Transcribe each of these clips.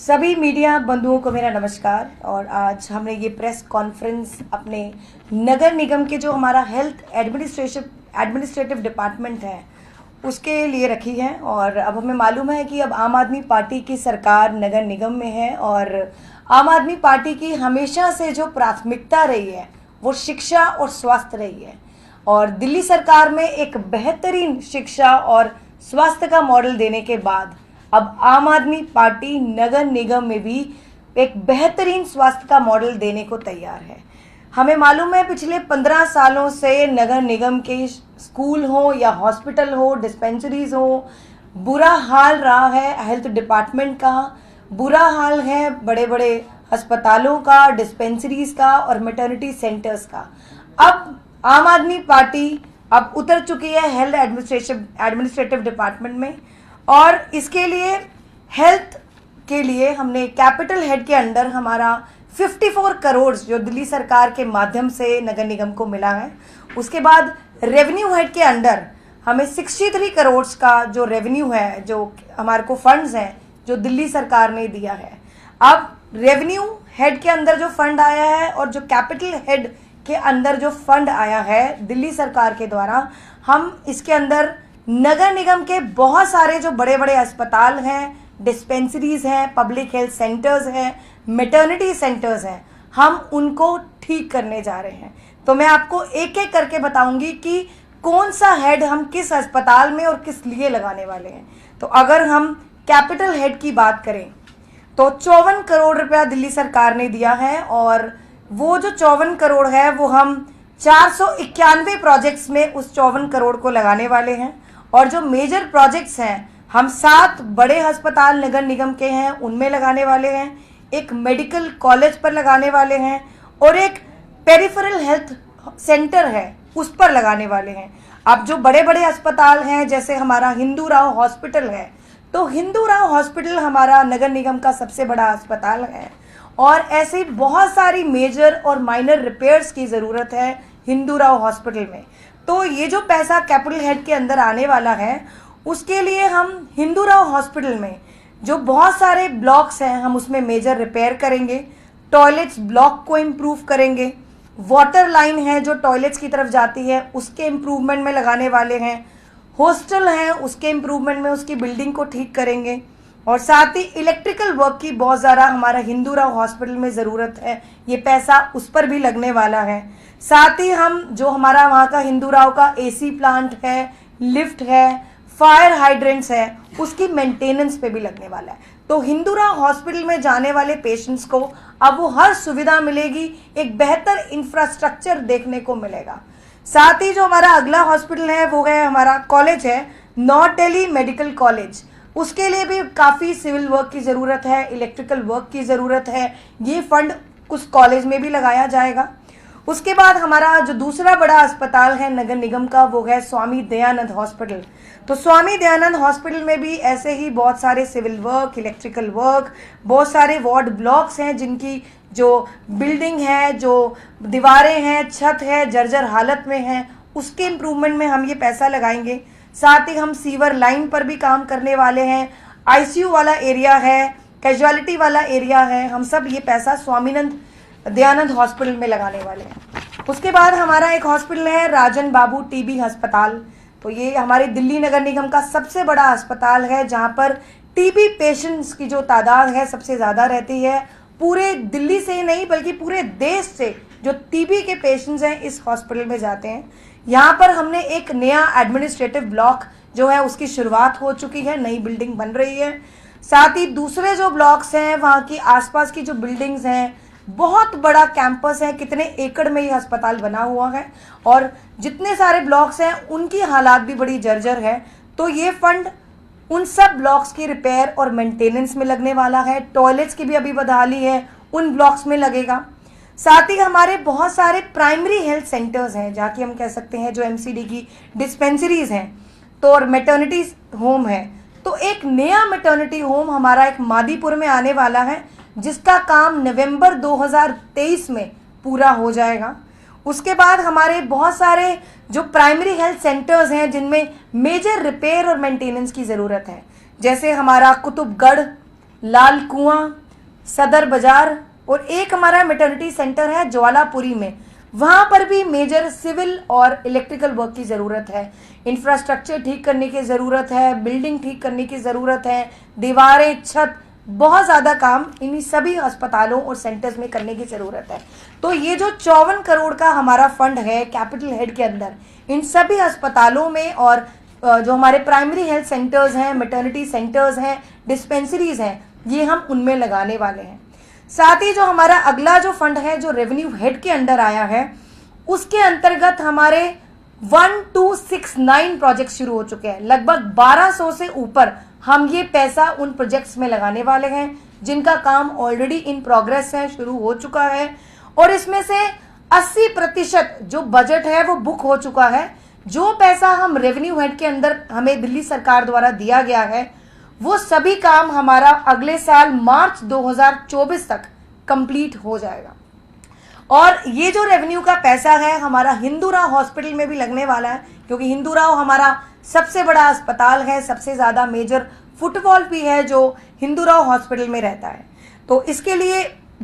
सभी मीडिया बंधुओं को मेरा नमस्कार। और आज हमने ये प्रेस कॉन्फ्रेंस अपने नगर निगम के जो हमारा हेल्थ एडमिनिस्ट्रेटिव डिपार्टमेंट है उसके लिए रखी है। और अब हमें मालूम है कि अब आम आदमी पार्टी की सरकार नगर निगम में है और आम आदमी पार्टी की हमेशा से जो प्राथमिकता रही है वो शिक्षा और स्वास्थ्य रही है। और दिल्ली सरकार में एक बेहतरीन शिक्षा और स्वास्थ्य का मॉडल देने के बाद अब आम आदमी पार्टी नगर निगम में भी एक बेहतरीन स्वास्थ्य का मॉडल देने को तैयार है। हमें मालूम है पिछले 15 सालों से नगर निगम के स्कूल हो या हॉस्पिटल हो, डिस्पेंसरीज हो, बुरा हाल रहा है। हेल्थ डिपार्टमेंट का बुरा हाल है, बड़े बड़े अस्पतालों का, डिस्पेंसरीज का और मैटरनिटी सेंटर्स का। अब आम आदमी पार्टी अब उतर चुकी है हेल्थ एडमिनिस्ट्रेटिव डिपार्टमेंट में और इसके लिए हेल्थ के लिए हमने कैपिटल हेड के अंडर हमारा 54 करोड़ जो दिल्ली सरकार के माध्यम से नगर निगम को मिला है, उसके बाद रेवेन्यू हेड के अंडर हमें 63 करोड़ का जो रेवेन्यू है, जो हमारे को फंड्स हैं जो दिल्ली सरकार ने दिया है। अब रेवेन्यू हेड के अंदर जो फंड आया है और जो कैपिटल हेड के अंदर जो फंड आया है दिल्ली सरकार के द्वारा, हम इसके अंदर नगर निगम के बहुत सारे जो बड़े बड़े अस्पताल हैं, डिस्पेंसरीज हैं, पब्लिक हेल्थ सेंटर्स हैं, मैटरनिटी सेंटर्स हैं, हम उनको ठीक करने जा रहे हैं। तो मैं आपको एक एक करके बताऊंगी कि कौन सा हेड हम किस अस्पताल में और किस लिए लगाने वाले हैं। तो अगर हम कैपिटल हेड की बात करें तो 54 करोड़ रुपया दिल्ली सरकार ने दिया है और वो जो 54 करोड़ है वो हम 491 प्रोजेक्ट्स में उस 54 करोड़ को लगाने वाले हैं। और जो मेजर प्रोजेक्ट्स हैं हम 7 बड़े अस्पताल नगर निगम के हैं उनमें लगाने वाले हैं, एक मेडिकल कॉलेज पर लगाने वाले हैं और एक पेरिफेरल हेल्थ सेंटर है उस पर लगाने वाले हैं। अब जो बड़े बड़े अस्पताल हैं जैसे हमारा हिंदू राव हॉस्पिटल है, तो हिंदू राव हॉस्पिटल हमारा नगर निगम का सबसे बड़ा अस्पताल है और ऐसे बहुत सारी मेजर और माइनर रिपेयर्स की ज़रूरत है हिंदू राव हॉस्पिटल में। तो ये जो पैसा कैपिटल हेड के अंदर आने वाला है उसके लिए हम हिंदू राव हॉस्पिटल में जो बहुत सारे ब्लॉक्स हैं हम उसमें मेजर रिपेयर करेंगे, टॉयलेट्स ब्लॉक को इम्प्रूव करेंगे, वाटर लाइन है जो टॉयलेट्स की तरफ जाती है उसके इम्प्रूवमेंट में लगाने वाले हैं, हॉस्टल हैं उसके इम्प्रूवमेंट में उसकी बिल्डिंग को ठीक करेंगे और साथ ही इलेक्ट्रिकल वर्क की बहुत ज़्यादा हमारा हिंदू राव हॉस्पिटल में ज़रूरत है, ये पैसा उस पर भी लगने वाला है। साथ ही हम जो हमारा वहाँ का हिंदू राव का एसी प्लांट है, लिफ्ट है, फायर हाइड्रेंट्स है, उसकी मेंटेनेंस पे भी लगने वाला है। तो हिंदू राव हॉस्पिटल में जाने वाले पेशेंट्स को अब वो हर सुविधा मिलेगी, एक बेहतर इंफ्रास्ट्रक्चर देखने को मिलेगा। साथ ही जो हमारा अगला हॉस्पिटल है वो है हमारा कॉलेज है नॉर्थ दिल्ली मेडिकल कॉलेज, उसके लिए भी काफ़ी सिविल वर्क की ज़रूरत है, इलेक्ट्रिकल वर्क की ज़रूरत है, ये फंड उस कॉलेज में भी लगाया जाएगा। उसके बाद हमारा जो दूसरा बड़ा अस्पताल है नगर निगम का वो है स्वामी दयानंद हॉस्पिटल। तो स्वामी दयानंद हॉस्पिटल में भी ऐसे ही बहुत सारे सिविल वर्क, इलेक्ट्रिकल वर्क, बहुत सारे वार्ड ब्लॉक्स हैं जिनकी जो बिल्डिंग है, जो दीवारें हैं, छत है, जर्जर हालत में है, उसके इम्प्रूवमेंट में हम ये पैसा लगाएंगे। साथ ही हम सीवर लाइन पर भी काम करने वाले हैं, आईसीयू वाला एरिया है, कैजुअलिटी वाला एरिया है, हम सब ये पैसा स्वामीनंद दयानंद हॉस्पिटल में लगाने वाले हैं। उसके बाद हमारा एक हॉस्पिटल है राजन बाबू टीबी अस्पताल। तो ये हमारे दिल्ली नगर निगम का सबसे बड़ा अस्पताल है जहाँ पर टीबी पेशेंट्स की जो तादाद है सबसे ज़्यादा रहती है। पूरे दिल्ली से ही नहीं बल्कि पूरे देश से जो टीबी के पेशेंट्स हैं इस हॉस्पिटल में जाते हैं। यहाँ पर हमने एक नया एडमिनिस्ट्रेटिव ब्लॉक जो है उसकी शुरुआत हो चुकी है, नई बिल्डिंग बन रही है। साथ ही दूसरे जो ब्लॉक्स हैं वहाँ की आसपास की जो बिल्डिंग्स हैं, बहुत बड़ा कैंपस है, कितने एकड़ में ये अस्पताल बना हुआ है और जितने सारे ब्लॉक्स हैं उनकी हालात भी बड़ी जर्जर है। तो ये फंड उन सब ब्लॉक्स की रिपेयर और मेंटेनेंस में लगने वाला है। टॉयलेट्स की भी अभी बदहाली है, उन ब्लॉक्स में लगेगा। साथ ही हमारे बहुत सारे प्राइमरी हेल्थ सेंटर्स हैं जहाँ की हम कह सकते हैं जो एमसीडी की डिस्पेंसरीज हैं, तो और मैटरनिटी होम है। तो एक नया मैटरनिटी होम हमारा एक मादीपुर में आने वाला है जिसका काम नवंबर 2023 में पूरा हो जाएगा। उसके बाद हमारे बहुत सारे जो प्राइमरी हेल्थ सेंटर्स हैं जिनमें मेजर रिपेयर और मेंटेनेंस की ज़रूरत है, जैसे हमारा कुतुबगढ़ लाल कुआं, सदर बाजार और एक हमारा मैटरनिटी सेंटर है ज्वालापुरी में। वहाँ पर भी मेजर सिविल और इलेक्ट्रिकल वर्क की ज़रूरत है, इंफ्रास्ट्रक्चर ठीक करने की ज़रूरत है, बिल्डिंग ठीक करने की ज़रूरत है, दीवारें, छत, बहुत ज़्यादा काम इन्हीं सभी अस्पतालों और सेंटर्स में करने की ज़रूरत है। तो ये जो 54 करोड़ का हमारा फंड है कैपिटल हेड के अंदर, इन सभी अस्पतालों में और जो हमारे प्राइमरी हेल्थ सेंटर्स हैं, मैटरनिटी सेंटर्स हैं, डिस्पेंसरीज हैं, ये हम उनमें लगाने वाले हैं। साथ ही जो हमारा अगला जो फंड है जो रेवेन्यू हेड के अंडर आया है, उसके अंतर्गत हमारे 1269 प्रोजेक्ट शुरू हो चुके हैं। लगभग 1200 से ऊपर हम ये पैसा उन प्रोजेक्ट्स में लगाने वाले हैं जिनका काम ऑलरेडी इन प्रोग्रेस है, शुरू हो चुका है। और इसमें से 80% जो बजट है वो बुक हो चुका है। जो पैसा हम रेवेन्यू हेड के अंदर हमें दिल्ली सरकार द्वारा दिया गया है, वो सभी काम हमारा अगले साल मार्च 2024 तक कंप्लीट हो जाएगा। और ये जो रेवेन्यू का पैसा है हमारा हिंदूराव हॉस्पिटल में भी लगने वाला है, क्योंकि हिंदूराव हमारा सबसे बड़ा अस्पताल है, सबसे ज़्यादा मेजर फुटफॉल भी है जो हिंदूराव हॉस्पिटल में रहता है। तो इसके लिए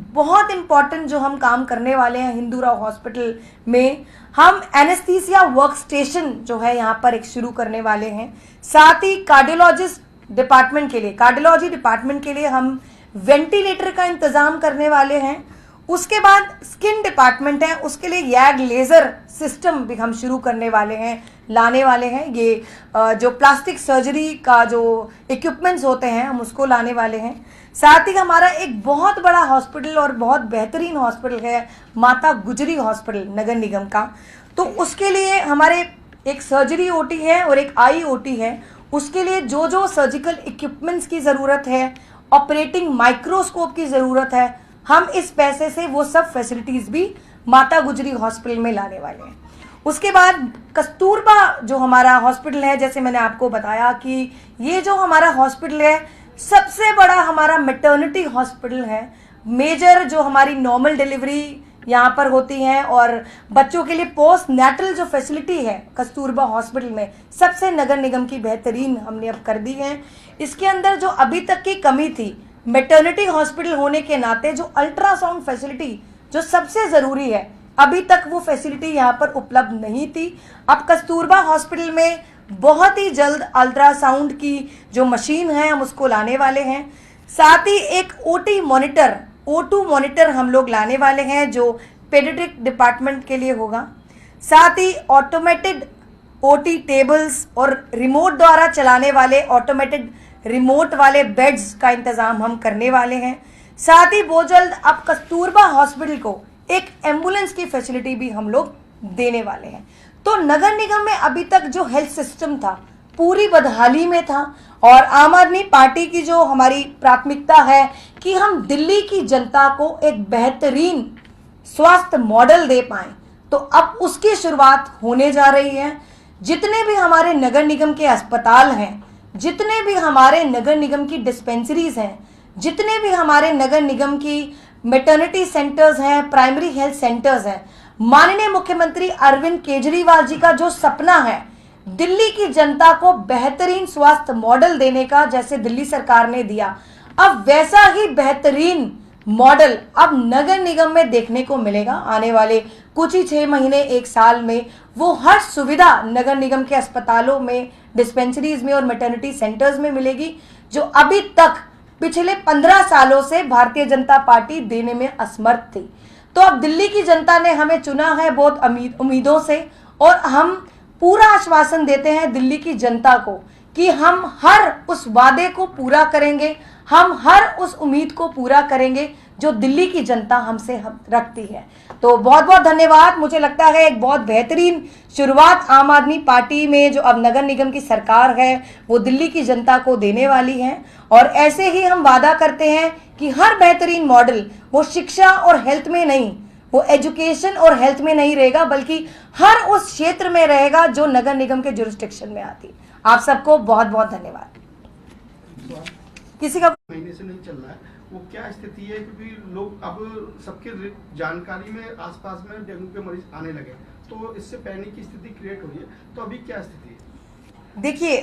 बहुत इंपॉर्टेंट जो हम काम करने वाले हैं हिंदूराव हॉस्पिटल में, हम एनेस्थीसिया वर्क स्टेशन जो है यहाँ पर एक शुरू करने वाले हैं। साथ ही कार्डियोलॉजिस्ट डिपार्टमेंट के लिए, कार्डियोलॉजी डिपार्टमेंट के लिए हम वेंटिलेटर का इंतजाम करने वाले हैं। उसके बाद स्किन डिपार्टमेंट है, उसके लिए यैग लेजर सिस्टम भी हम शुरू करने वाले हैं, लाने वाले हैं। ये जो प्लास्टिक सर्जरी का जो इक्विपमेंट्स होते हैं हम उसको लाने वाले हैं। साथ ही हमारा एक बहुत बड़ा हॉस्पिटल और बहुत बेहतरीन हॉस्पिटल है माता गुजरी हॉस्पिटल नगर निगम का। तो उसके लिए हमारे एक सर्जरी ओटी है और एक आई ओटी है। उसके लिए जो जो सर्जिकल इक्विपमेंट्स की ज़रूरत है, ऑपरेटिंग माइक्रोस्कोप की ज़रूरत है, हम इस पैसे से वो सब फैसिलिटीज़ भी माता गुजरी हॉस्पिटल में लाने वाले हैं। उसके बाद कस्तूरबा जो हमारा हॉस्पिटल है, जैसे मैंने आपको बताया कि ये जो हमारा हॉस्पिटल है सबसे बड़ा हमारा मैटरनिटी हॉस्पिटल है। मेजर जो हमारी नॉर्मल डिलीवरी यहाँ पर होती हैं और बच्चों के लिए पोस्ट नेटल जो फैसिलिटी है कस्तूरबा हॉस्पिटल में, सबसे नगर निगम की बेहतरीन हमने अब कर दी है। इसके अंदर जो अभी तक की कमी थी, मैटरनिटी हॉस्पिटल होने के नाते जो अल्ट्रासाउंड फैसिलिटी जो सबसे ज़रूरी है, अभी तक वो फैसिलिटी यहाँ पर उपलब्ध नहीं थी। अब कस्तूरबा हॉस्पिटल में बहुत ही जल्द अल्ट्रासाउंड की जो मशीन है हम उसको लाने वाले हैं। साथ ही एक ओटी मॉनिटर, O2 मॉनिटर हम लोग लाने वाले हैं जो पेडियाट्रिक डिपार्टमेंट के लिए होगा। साथ ही ऑटोमेटेड ओटी टेबल्स और रिमोट द्वारा चलाने वाले ऑटोमेटेड रिमोट वाले बेड्स का इंतज़ाम हम करने वाले हैं। साथ ही बहुत जल्द अब कस्तूरबा हॉस्पिटल को एक एम्बुलेंस की फैसिलिटी भी हम लोग देने वाले हैं। तो नगर निगम में अभी तक जो हेल्थ सिस्टम था पूरी बदहाली में था और आम आदमी पार्टी की जो हमारी प्राथमिकता है कि हम दिल्ली की जनता को एक बेहतरीन स्वास्थ्य मॉडल दे पाएं, तो अब उसकी शुरुआत होने जा रही है। जितने भी हमारे नगर निगम के अस्पताल हैं, जितने भी हमारे नगर निगम की डिस्पेंसरीज हैं, जितने भी हमारे नगर निगम की मैटरनिटी सेंटर्स हैं, प्राइमरी हेल्थ सेंटर्स हैं, माननीय मुख्यमंत्री अरविंद केजरीवाल जी का जो सपना है दिल्ली की जनता को बेहतरीन स्वास्थ्य मॉडल देने का, जैसे दिल्ली सरकार ने दिया, अब वैसा ही बेहतरीन मॉडल अब नगर निगम में देखने को मिलेगा। आने वाले कुछ ही 6 महीने 1 साल में वो हर सुविधा नगर निगम के अस्पतालों में, डिस्पेंसरीज में और मैटरनिटी सेंटर्स में मिलेगी, जो अभी तक पिछले 15 सालों से भारतीय जनता पार्टी देने में असमर्थ थी। तो अब दिल्ली की जनता ने हमें चुना है बहुत उम्मीदों से, और हम पूरा आश्वासन देते हैं दिल्ली की जनता को कि हम हर उस वादे को पूरा करेंगे, हम हर उस उम्मीद को पूरा करेंगे जो दिल्ली की जनता हमसे रखती है। तो बहुत बहुत धन्यवाद। मुझे लगता है एक बहुत बेहतरीन शुरुआत आम आदमी पार्टी में जो अब नगर निगम की सरकार है वो दिल्ली की जनता को देने वाली है, और ऐसे ही हम वादा करते हैं कि हर बेहतरीन मॉडल वो शिक्षा और हेल्थ में नहीं, वो एजुकेशन और हेल्थ में नहीं रहेगा, बल्कि हर उस क्षेत्र में रहेगा जो नगर निगम के जुरिस्डिक्शन में आती है। आप सबको बहुत बहुत धन्यवाद। किसी का महीने से नहीं चल रहा है, वो क्या स्थिति है? क्योंकि लोग अब सबके जानकारी में आसपास में डेंगू के मरीज आने लगे, तो इससे पैनिक की स्थिति क्रिएट हुई है, तो अभी क्या स्थिति है? देखिए,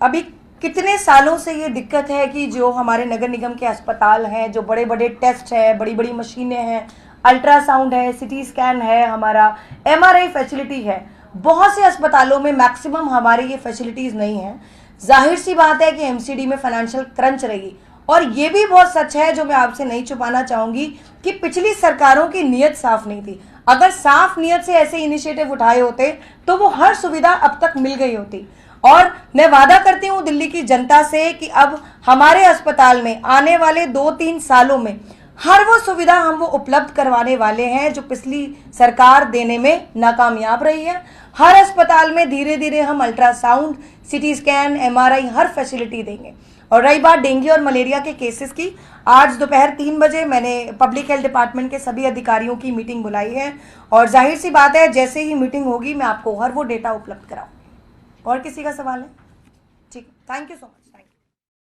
अभी कितने सालों से ये दिक्कत है कि जो हमारे नगर निगम के अस्पताल हैं, जो बड़े बड़े टेस्ट है, बड़ी बड़ी मशीनें हैं, अल्ट्रासाउंड है, सिटी स्कैन है, हमारा MRI फैसिलिटी है, बहुत से अस्पतालों में मैक्सिमम हमारे ये फैसिलिटीज़ नहीं है। जाहिर सी बात है कि MCD में फाइनेंशियल क्रंच रही, और ये भी बहुत सच है जो मैं आपसे नहीं छुपाना चाहूँगी कि पिछली सरकारों की नीयत साफ नहीं थी। अगर साफ नीयत से ऐसे इनिशिएटिव उठाए होते तो वो हर सुविधा अब तक मिल गई होती। और मैं वादा करती हूँ दिल्ली की जनता से कि अब हमारे अस्पताल में आने वाले 2-3 सालों में हर वो सुविधा हम वो उपलब्ध करवाने वाले हैं जो पिछली सरकार देने में नाकामयाब रही है। हर अस्पताल में धीरे धीरे हम अल्ट्रासाउंड, सिटी स्कैन, MRI हर फैसिलिटी देंगे। और रही बात डेंगू और मलेरिया के केसेस की, आज दोपहर 3 बजे मैंने पब्लिक हेल्थ डिपार्टमेंट के सभी अधिकारियों की मीटिंग बुलाई है, और जाहिर सी बात है जैसे ही मीटिंग होगी मैं आपको हर वो डेटा उपलब्ध कराऊंगी। और किसी का सवाल है? ठीक, थैंक यू सो मच।